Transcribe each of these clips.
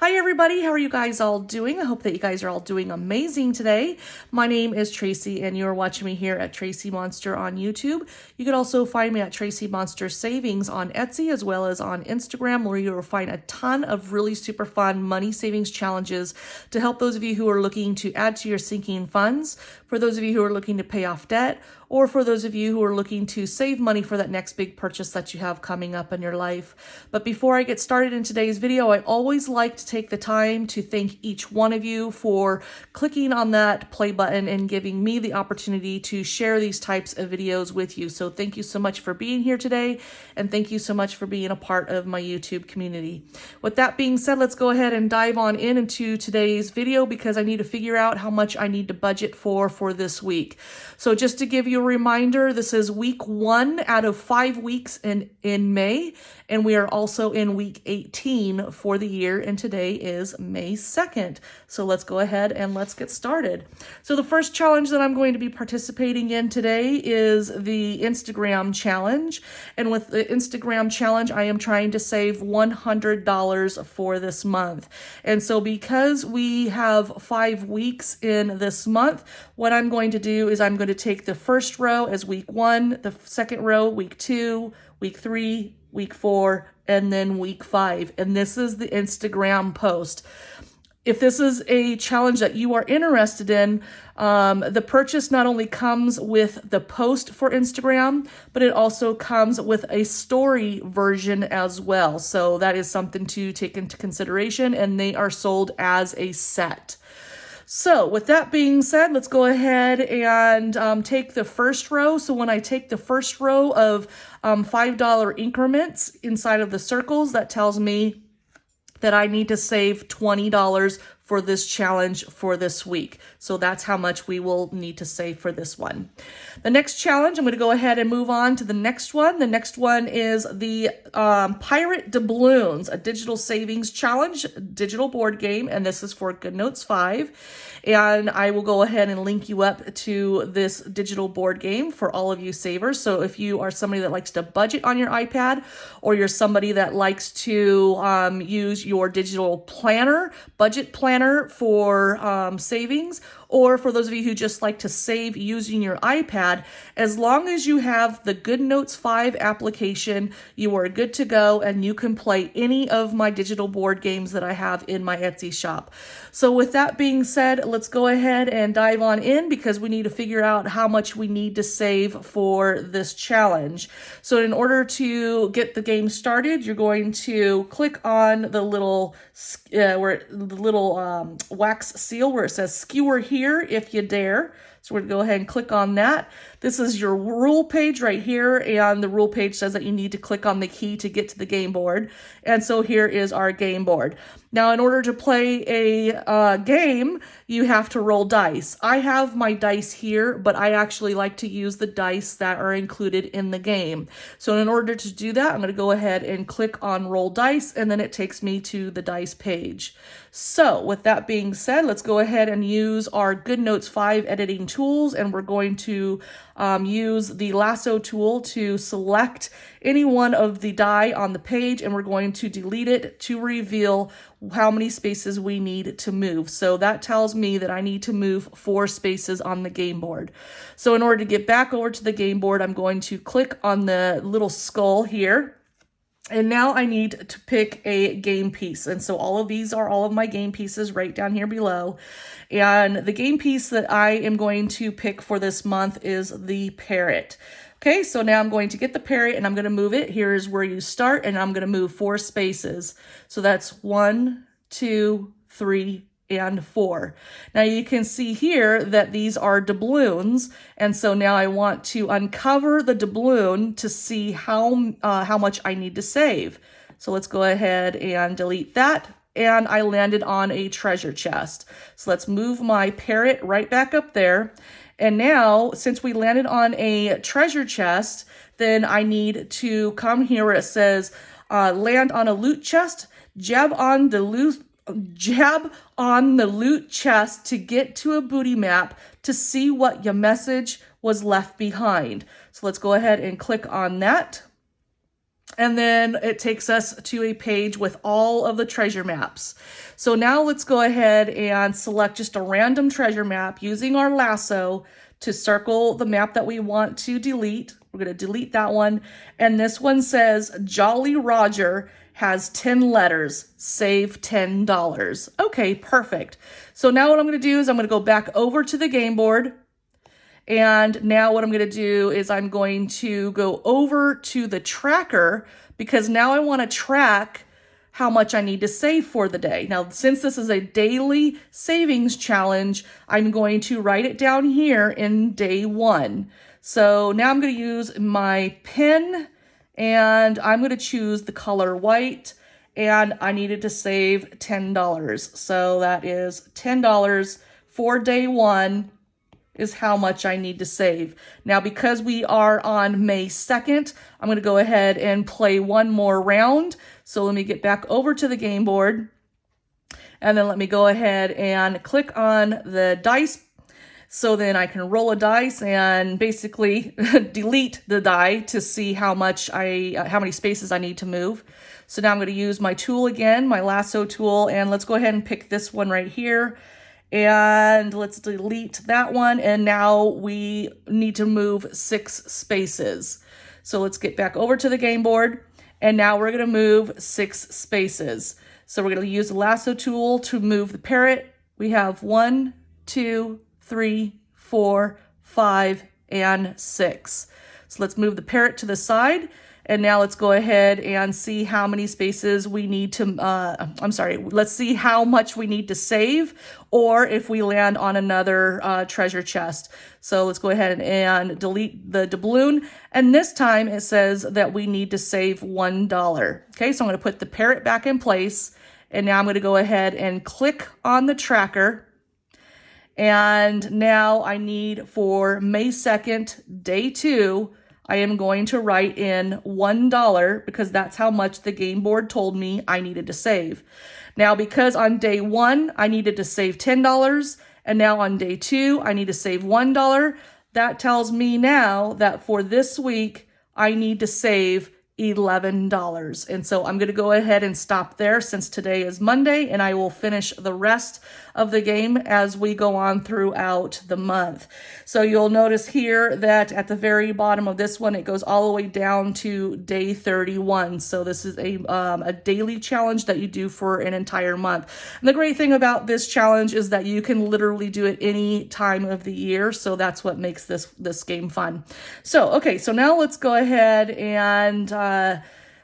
Hi everybody, how are you guys all doing? I hope that you guys are all doing amazing today. My name is TracEy and you're watching me here at TracEy Monster on YouTube. You can also find me at TracEy Monster Savings on Etsy as well as on Instagram, where you will find a ton of really super fun money savings challenges to help those of you who are looking to add to your sinking funds, for those of you who are looking to pay off debt, or for those of you who are looking to save money for that next big purchase that you have coming up in your life. But before I get started in today's video, I always like to take the time to thank each one of you for clicking on that play button and giving me the opportunity to share these types of videos with you. So thank you so much for being here today, and thank you so much for being a part of my YouTube community. With that being said, let's go ahead and dive on into today's video, because I need to figure out how much I need to budget for this week. So just to give you a reminder, this is week 1 out of 5 weeks in May, and we are also in week 18 for the year, and today is May 2nd. So let's go ahead and let's get started. So the first challenge that I'm going to be participating in today is the Instagram challenge. And with the Instagram challenge, I am trying to save $100 for this month. And so because we have 5 weeks in this month, what I'm going to do is I'm going to take the first row as week 1, the second row, week 2, week 3, week 4, and then week 5. And this is the Instagram post. If this is a challenge that you are interested in, the purchase not only comes with the post for Instagram, but it also comes with a story version as well. So that is something to take into consideration, and they are sold as a set. So with that being said, let's go ahead and take the first row. So when I take the first row of $5 increments inside of the circles, that tells me that I need to save $20 for this challenge for this week. So that's how much we will need to save for this one. The next challenge, I'm going to go ahead and move on to the next one. The next one is the Pirate Doubloons, a digital savings challenge, digital board game, and this is for GoodNotes 5. And I will go ahead and link you up to this digital board game for all of you savers. So if you are somebody that likes to budget on your iPad, or you're somebody that likes to use your digital planner, budget planner for savings, or for those of you who just like to save using your iPad, as long as you have the GoodNotes 5 application, you are good to go, and you can play any of my digital board games that I have in my Etsy shop. So with that being said, let's go ahead and dive on in, because we need to figure out how much we need to save for this challenge. So in order to get the game started, you're going to click on the little wax seal where it says skewer here if you dare. So we're going to go ahead and click on that. This is your rule page right here, and the rule page says that you need to click on the key to get to the game board. And so here is our game board. Now, in order to play a game, you have to roll dice. I have my dice here, but I actually like to use the dice that are included in the game. So in order to do that, I'm going to go ahead and click on roll dice, and then it takes me to the dice page. So with that being said, let's go ahead and use our GoodNotes 5 editing tools, and we're going to use the lasso tool to select any one of the die on the page, and we're going to delete it to reveal how many spaces we need to move. So that tells me that I need to move 4 spaces on the game board. So in order to get back over to the game board, I'm going to click on the little skull here. And now I need to pick a game piece. And so all of these are all of my game pieces right down here below. And the game piece that I am going to pick for this month is the parrot. Okay, so now I'm going to get the parrot and I'm going to move it. Here's where you start, and I'm going to move 4 spaces. So that's 1, 2, 3, and 4. Now you can see here that these are doubloons, and so now I want to uncover the doubloon to see how much I need to save. So let's go ahead and delete that, and I landed on a treasure chest. So let's move my parrot right back up there. And now, since we landed on a treasure chest, then I need to come here where it says land on a loot chest, jab on the loot chest to get to a booty map to see what your message was left behind. So let's go ahead and click on that. And then it takes us to a page with all of the treasure maps. So now let's go ahead and select just a random treasure map using our lasso to circle the map that we want to delete. We're going to delete that one. And this one says Jolly Roger has 10 letters, save $10. Okay, perfect. So now what I'm going to do is I'm going to go back over to the game board. And now what I'm going to do is I'm going to go over to the tracker because now I want to track how much I need to save for the day. Now, since this is a daily savings challenge, I'm going to write it down here in day 1. So now I'm going to use my pen and I'm going to choose the color white, and I needed to save $10. So that is $10 for day 1 is how much I need to save. Now, because we are on May 2nd, I'm going to go ahead and play one more round. So let me get back over to the game board, and then let me go ahead and click on the dice. So then I can roll a dice and basically delete the die to see how many spaces I need to move. So now I'm going to use my tool again, my lasso tool, and let's go ahead and pick this one right here. And let's delete that one. And now we need to move 6 spaces. So let's get back over to the game board. And now we're going to move 6 spaces. So we're going to use the lasso tool to move the parrot. We have 1, 2, 3, 4, 5, and 6. So let's move the parrot to the side. And now let's go ahead and see how many spaces we need to, let's see how much we need to save, or if we land on another treasure chest. So let's go ahead and delete the doubloon. And this time it says that we need to save $1. Okay, so I'm going to put the parrot back in place. And now I'm going to go ahead and click on the tracker. And now I need for May 2nd, day 2, I am going to write in $1 because that's how much the game board told me I needed to save. Now, because on day 1, I needed to save $10, and now on day 2, I need to save $1, that tells me now that for this week, I need to save $11. And so I'm going to go ahead and stop there since today is Monday, and I will finish the rest of the game as we go on throughout the month. So you'll notice here that at the very bottom of this one, it goes all the way down to day 31. So this is a daily challenge that you do for an entire month. And the great thing about this challenge is that you can literally do it any time of the year. So that's what makes this game fun. So, okay, so now let's go ahead and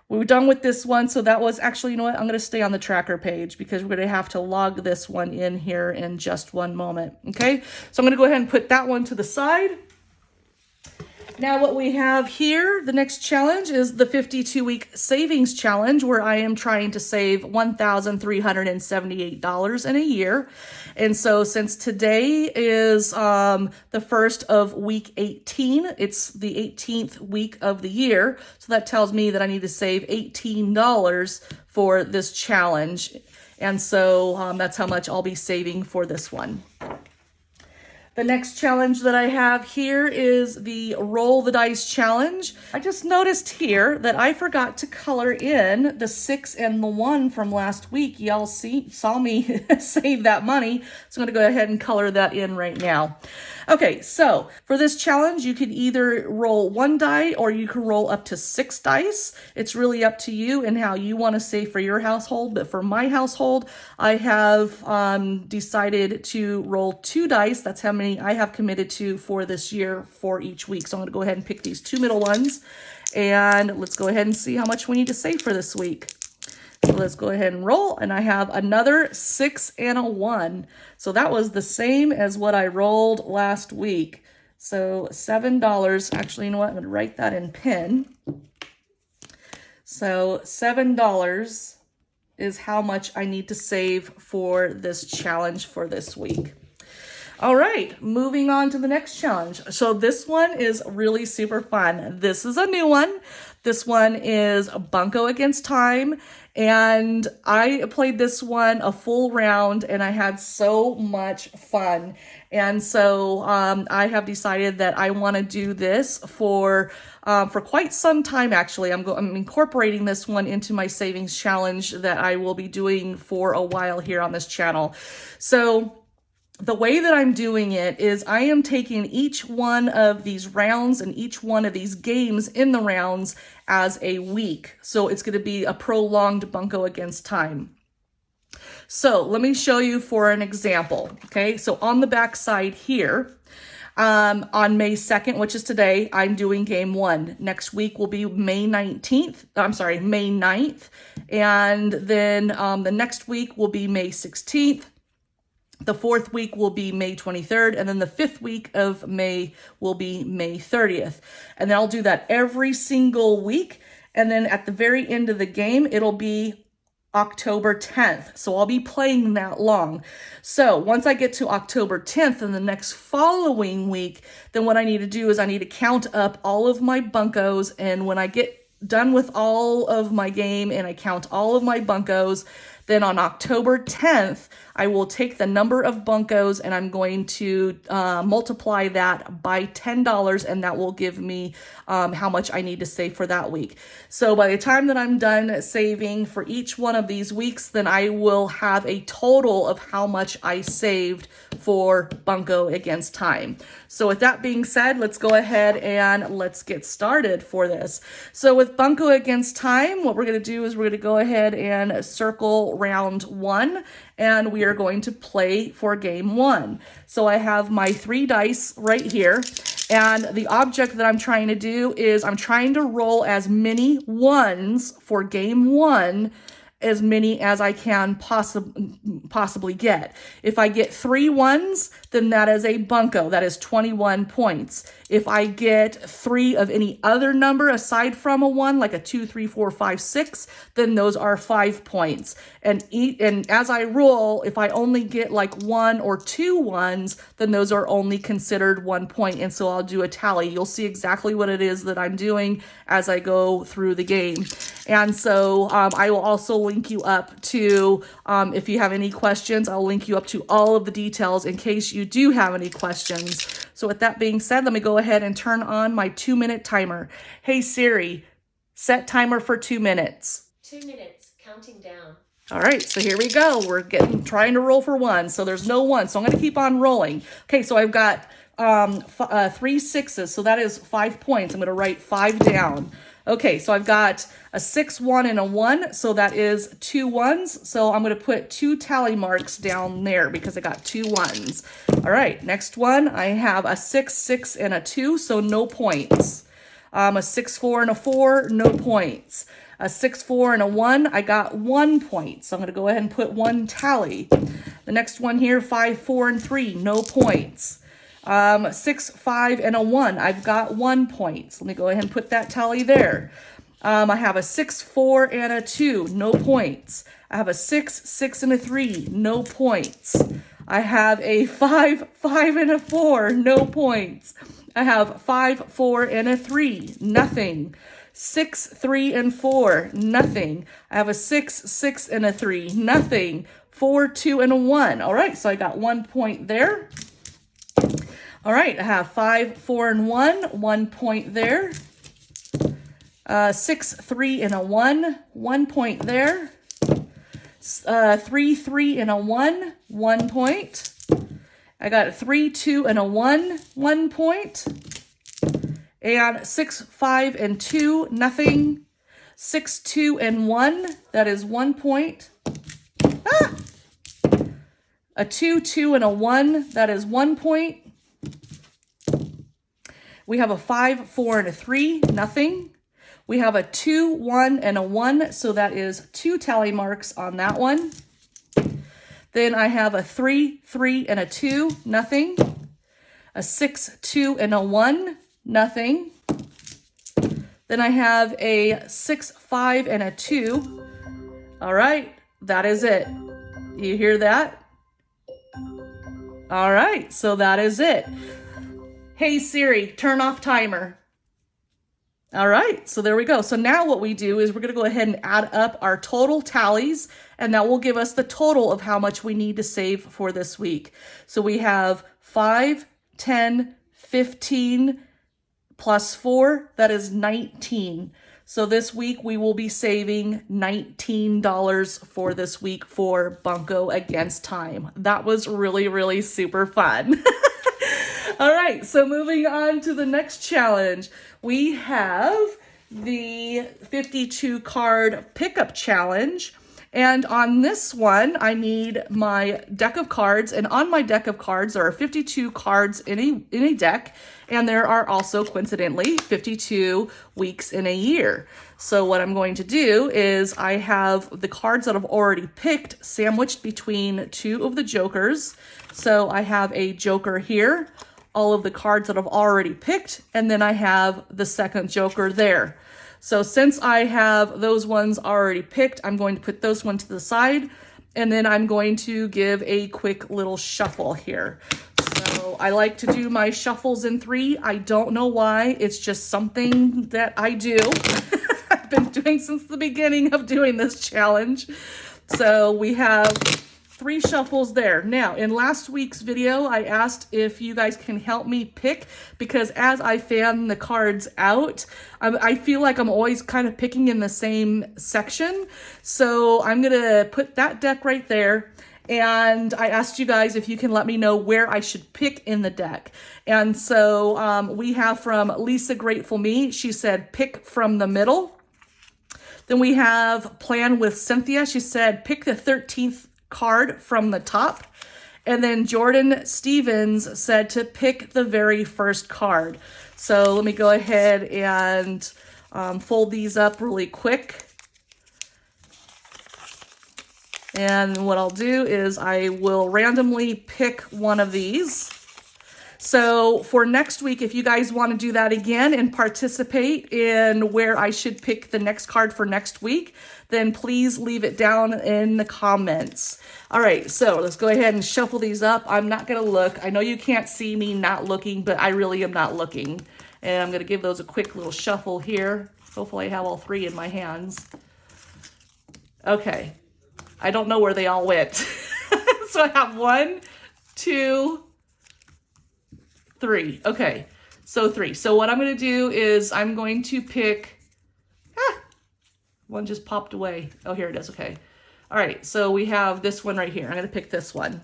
we were done with this one. So that was actually, you know what? I'm going to stay on the tracker page because we're going to have to log this one in here in just one moment. Okay, so I'm going to go ahead and put that one to the side. Now what we have here, the next challenge is the 52-week savings challenge, where I am trying to save $1,378 in a year. And so since today is the first of week 18, it's the 18th week of the year. So that tells me that I need to save $18 for this challenge. And so that's how much I'll be saving for this one. The next challenge that I have here is the Roll the Dice challenge. I just noticed here that I forgot to color in the 6 and the 1 from last week. Y'all saw me save that money, so I'm going to go ahead and color that in right now. Okay, so for this challenge, you could either roll 1 die or you can roll up to 6 dice. It's really up to you and how you want to save for your household. But for my household, I have decided to roll 2 dice. That's how many I have committed to for this year for each week. So I'm going to go ahead and pick these 2 middle ones, and let's go ahead and see how much we need to save for this week. So let's go ahead and roll, and I have another 6 and a 1. So that was the same as what I rolled last week. So $7. Actually, you know what? I'm going to write that in pen. So $7 is how much I need to save for this challenge for this week. All right, moving on to the next challenge. So this one is really super fun. This is a new one. This one is Bunko Against Time, And I played this one a full round and I had so much fun. And so I have decided that I want to do this for quite some time, actually. I'm incorporating this one into my savings challenge that I will be doing for a while here on this channel. So the way that I'm doing it is I am taking each one of these rounds and each one of these games in the rounds as a week. So it's going to be a prolonged bunco against time. So let me show you for an example. Okay, so on the back side here, on May 2nd, which is today, I'm doing game 1. Next week will be May 19th. I'm sorry, May 9th. And then the next week will be May 16th. The 4th week will be May 23rd, and then the 5th week of May will be May 30th. And then I'll do that every single week. And then at the very end of the game, it'll be October 10th. So I'll be playing that long. So once I get to October 10th and the next following week, then what I need to do is I need to count up all of my buncos. And when I get done with all of my game and I count all of my buncos, then on October 10th, I will take the number of buncos and I'm going to multiply that by $10, and that will give me how much I need to save for that week. So by the time that I'm done saving for each one of these weeks, then I will have a total of how much I saved for bunco against time. So with that being said, let's go ahead and let's get started for this. So with bunco against time, what we're going to do is we're going to go ahead and circle round 1, and we are going to play for game 1. So I have my 3 dice right here, and the object that I'm trying to do is I'm trying to roll as many 1s for game 1, as many as I can possibly get. If I get 3 1s, then that is a bunco. That is 21 points. If I get 3 of any other number aside from a 1, like a 2, 3, 4, 5, 6, then those are 5 points. And as I roll, if I only get like 1 or 2 1s, then those are only considered 1 point. And so I'll do a tally. You'll see exactly what it is that I'm doing as I go through the game. And so I will also link you up to, if you have any questions, I'll link you up to all of the details in case you do have any questions. So with that being said, let me go ahead and turn on my 2-minute timer. Hey Siri, set timer for 2 minutes. 2 minutes, counting down. All right, so here we go. We're trying to roll for 1. So there's no 1, so I'm going to keep on rolling. Okay, so I've got 3 6s, so that is 5 points. I'm going to write 5 down. Okay, so I've got a 6, 1, and a 1, so that is 2 1s. So I'm going to put 2 tally marks down there because I got 2 1s. All right, next one, I have a 6, 6, and a 2, so no points. A 6, 4, and a 4, no points. A 6, 4, and a 1, I got 1 point. So I'm going to go ahead and put 1 tally. The next one here, 5, 4, and 3, no points. 6, 5, and a 1, I've got 1 point. So let me go ahead and put that tally there. I have a 6, 4, and a 2, no points. I have a 6, 6, and a 3, no points. I have a 5, 5, and a 4, no points. I have 5, 4, and a 3, nothing. 6, 3, and 4, nothing. I have a 6, 6, and a 3, nothing. 4, 2, and a 1. All right, so I got 1 point there. All right, I have 5, 4, and 1, 1 point there. 6, 3, and a 1, 1 point there. 3, 3, and a 1, 1 point. I got 3, 2, and a 1, 1 point. And 6, 5, and 2, nothing. 6, 2, and 1, that is 1 point. Ah! A 2, 2, and a 1, that is 1 point. We have a 5, 4, and a 3, nothing. We have a 2, 1, and a 1, so that is 2 tally marks on that one. Then I have a 3, 3, and a 2, nothing. A 6, 2, and a 1, nothing. Then I have a 6, 5, and a 2. All right, that is it. You hear that? All right, so that is it. Hey Siri, turn off timer. All right, so there we go. So now what we do is we're going to go ahead and add up our total tallies, and that will give us the total of how much we need to save for this week. So we have 5, 10, 15 plus 4, that is 19. So this week we will be saving $19 for this week for Bunko Against Time. That was really, really super fun. All right, so moving on to the next challenge. We have the 52 card pickup challenge. And on this one, I need my deck of cards. And on my deck of cards, there are 52 cards in a deck. And there are also, coincidentally, 52 weeks in a year. So what I'm going to do is I have the cards that I've already picked sandwiched between two of the jokers. So I have a joker here, all of the cards that I've already picked, and then I have the second joker there. So since I have those ones already picked, I'm going to put those ones to the side, and then I'm going to give a quick little shuffle here. So I like to do my shuffles in 3. I don't know why. It's just something that I do. I've been doing since the beginning of doing this challenge. So we have 3 shuffles there. Now, in last week's video, I asked if you guys can help me pick, because as I fan the cards out, I feel like I'm always kind of picking in the same section. So I'm going to put that deck right there. And I asked you guys if you can let me know where I should pick in the deck. And so we have from Lisa Grateful Me. She said, pick from the middle. Then we have Plan with Cynthia. She said, pick the 13th card from the top. And then Jordan Stevens said to pick the very first card. So let me go ahead and fold these up really quick. And what I'll do is I will randomly pick one of these. So for next week, if you guys want to do that again and participate in where I should pick the next card for next week, then please leave it down in the comments. All right, so let's go ahead and shuffle these up. I'm not going to look. I know you can't see me not looking, but I really am not looking. And I'm going to give those a quick little shuffle here. Hopefully I have all 3 in my hands. Okay. I don't know where they all went. So I have 1, 2, 3. Okay, so 3. So what I'm going to do is I'm going to pick, one just popped away. Oh, here it is. Okay. All right, so we have this one right here. I'm going to pick this one.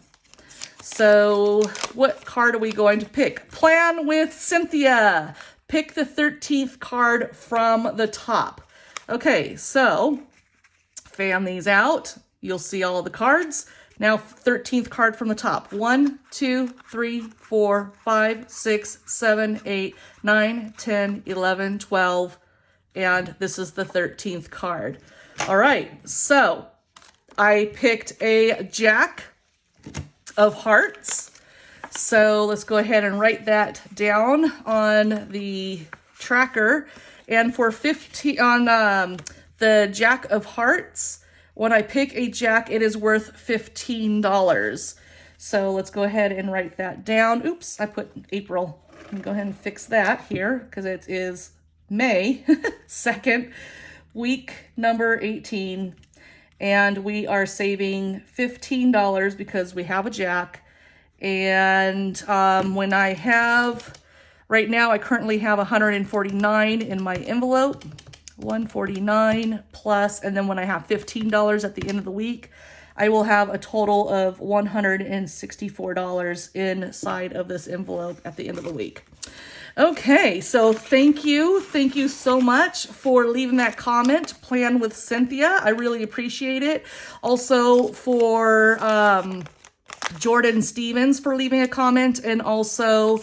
So what card are we going to pick? Plan with Cynthia. Pick the 13th card from the top. Okay, so fan these out. You'll see all of the cards. Now, 13th card from the top. 1, 2, 3, 4, 5, 6, 7, 8, 9, 10, 11, 12. And this is the 13th card. All right, so I picked a Jack of Hearts. So let's go ahead and write that down on the tracker. And for 15 on the Jack of Hearts, when I pick a Jack, it is worth $15. So let's go ahead and write that down. Oops, I put April. I'm gonna go ahead and fix that here because it is May 2nd, week number 18. And we are saving $15 because we have a Jack. And when I have, right now I currently have 149 in my envelope. 149 plus, and then when I have $15 at the end of the week, I will have a total of $164 inside of this envelope at the end of the week. Okay, so thank you so much for leaving that comment, Plan with Cynthia. I really appreciate it. Also for Jordan Stevens for leaving a comment, and also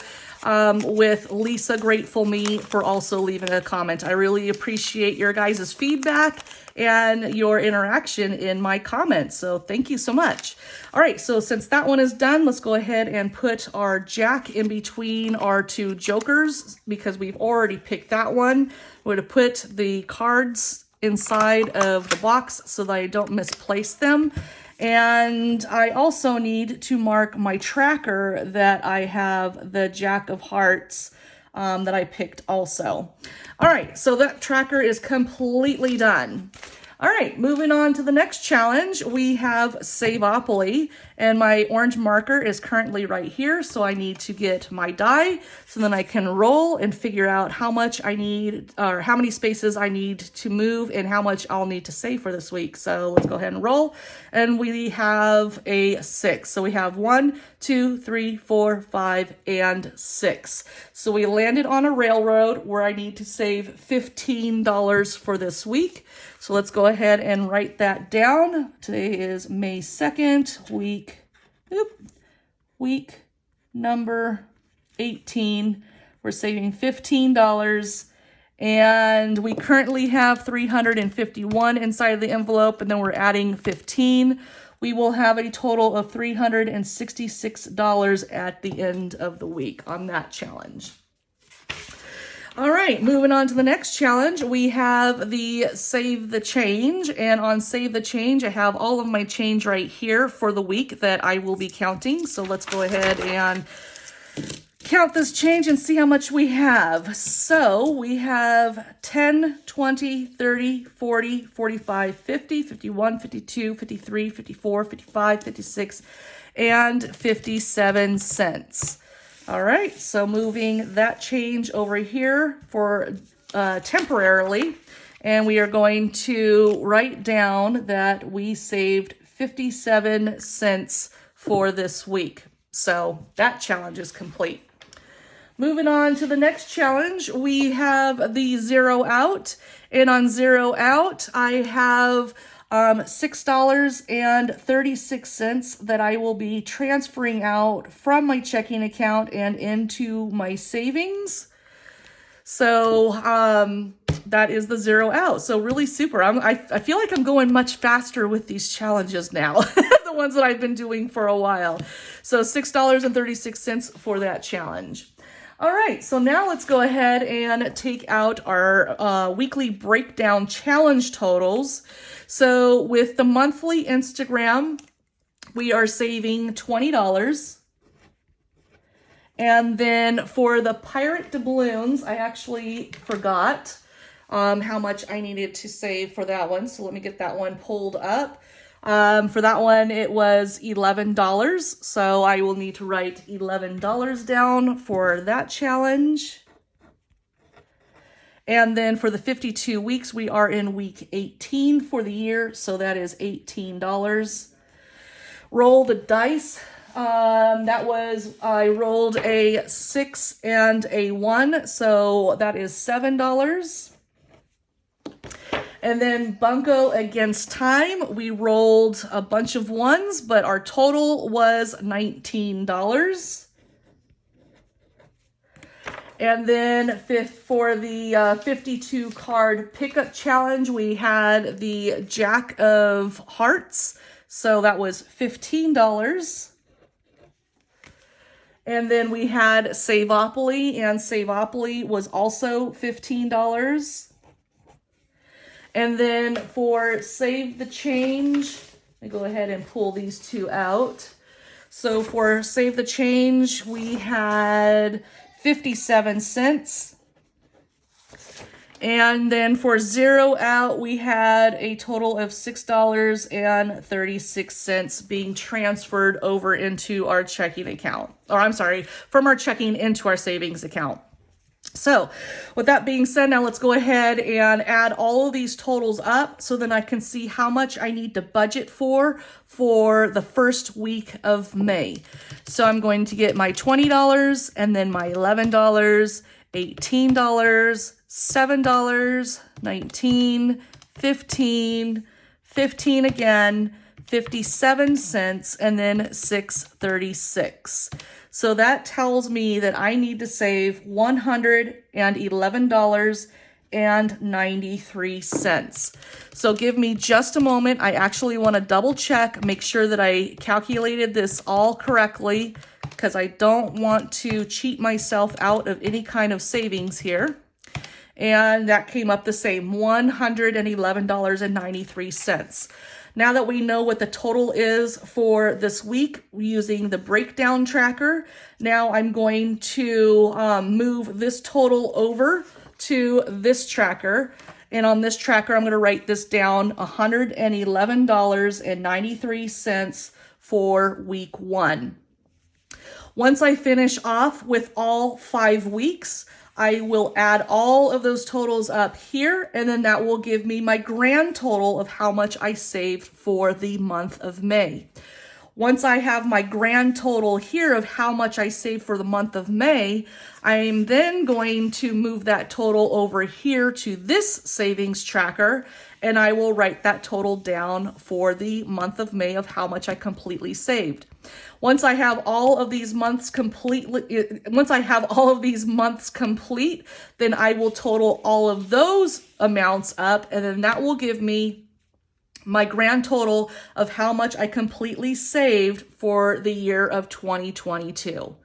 with Lisa Grateful Me for also leaving a comment. I really appreciate your guys' feedback and your interaction in my comments. So thank you so much. All right, so since that one is done, let's go ahead and put our Jack in between our 2 jokers because we've already picked that one. We're going to put the cards inside of the box so that I don't misplace them. And I also need to mark my tracker that I have the Jack of Hearts that I picked also. All right, so that tracker is completely done. All right, moving on to the next challenge, we have Save-opoly, and my orange marker is currently right here, so I need to get my die, so then I can roll and figure out how much I need, or how many spaces I need to move and how much I'll need to save for this week. So let's go ahead and roll, and we have a 6. So we have 1, 2, 3, 4, 5, and 6. So we landed on a railroad where I need to save $15 for this week. So let's go ahead and write that down. Today is May 2nd, week number 18. We're saving $15, and we currently have 351 inside of the envelope, and then we're adding 15. We will have a total of $366 at the end of the week on that challenge. All right, moving on to the next challenge, we have the Save the Change, and on Save the Change, I have all of my change right here for the week that I will be counting. So let's go ahead and count this change and see how much we have. So we have 10, 20, 30, 40, 45, 50, 51, 52, 53, 54, 55, 56, and 57 cents. All right, so moving that change over here for temporarily, and we are going to write down that we saved 57 cents for this week. So that challenge is complete. Moving on to the next challenge, we have the zero out, and on zero out, I have $6.36 that I will be transferring out from my checking account and into my savings. So that is the zero out. So really super. I feel like I'm going much faster with these challenges now, the ones that I've been doing for a while. So $6.36 for that challenge. All right, so now let's go ahead and take out our weekly breakdown challenge totals. So with the monthly Instagram, we are saving $20. And then for the Pirate Doubloons, I actually forgot how much I needed to save for that one. So let me get that one pulled up. For that one, it was $11. So I will need to write $11 down for that challenge. And then for the 52 weeks, we are in week 18 for the year. So that is $18. Roll the dice. I rolled a 6 and a 1. So that is $7. And then bunco against time, we rolled a bunch of 1s, but our total was $19. And then for the 52 card pickup challenge, we had the Jack of Hearts. So that was $15. And then we had Save-opoly, and Save-opoly was also $15. And then for Save the Change, let me go ahead and pull these two out. So for Save the Change, we had 57 cents. And then for zero out, we had a total of $6.36 being transferred over into our checking account. Or I'm sorry, from our checking into our savings account. So with that being said, now let's go ahead and add all of these totals up so then I can see how much I need to budget for the first week of May. So I'm going to get my $20 and then my $11, $18, $7, $19, $15, $15 again, 57 cents, and then $6.36. So that tells me that I need to save $111.93. So give me just a moment. I actually want to double check, make sure that I calculated this all correctly, because I don't want to cheat myself out of any kind of savings here. And that came up the same, $111.93. Now that we know what the total is for this week using the breakdown tracker, now I'm going to move this total over to this tracker. And on this tracker, I'm going to write this down, $111.93 for week 1. Once I finish off with all 5 weeks, I will add all of those totals up here, and then that will give me my grand total of how much I saved for the month of May. Once I have my grand total here of how much I saved for the month of May, I'm then going to move that total over here to this savings tracker, and I will write that total down for the month of May of how much I completely saved. Once I have all of these months complete, then I will total all of those amounts up, and then that will give me my grand total of how much I completely saved for the year of 2022.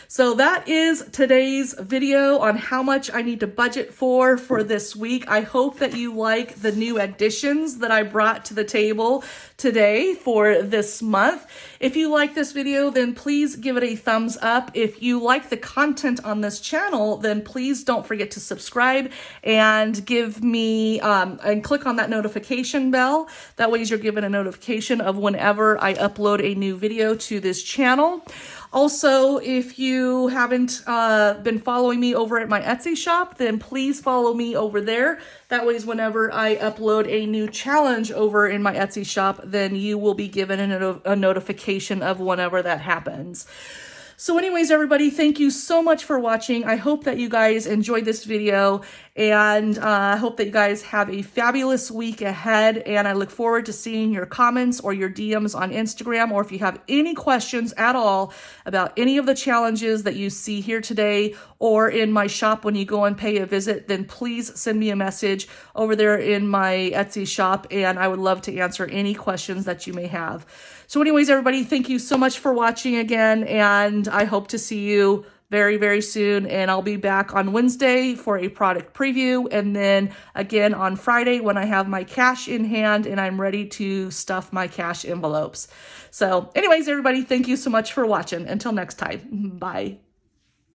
So that is today's video on how much I need to budget for this week. I hope that you like the new additions that I brought to the table today for this month. If you like this video, then please give it a thumbs up. If you like the content on this channel, then please don't forget to subscribe and give me and click on that notification bell. That way you're given a notification of whenever I upload a new video to this channel. Also, if you haven't been following me over at my Etsy shop, then please follow me over there. That way, whenever I upload a new challenge over in my Etsy shop, then you will be given a notification of whenever that happens. So anyways, everybody, thank you so much for watching. I hope that you guys enjoyed this video, and I hope that you guys have a fabulous week ahead, and I look forward to seeing your comments or your DMs on Instagram, or if you have any questions at all about any of the challenges that you see here today or in my shop when you go and pay a visit, then please send me a message over there in my Etsy shop, and I would love to answer any questions that you may have. So anyways, everybody, thank you so much for watching again, and I hope to see you very, very soon. And I'll be back on Wednesday for a product preview, and then again on Friday when I have my cash in hand and I'm ready to stuff my cash envelopes. So anyways, everybody, thank you so much for watching. Until next time, bye.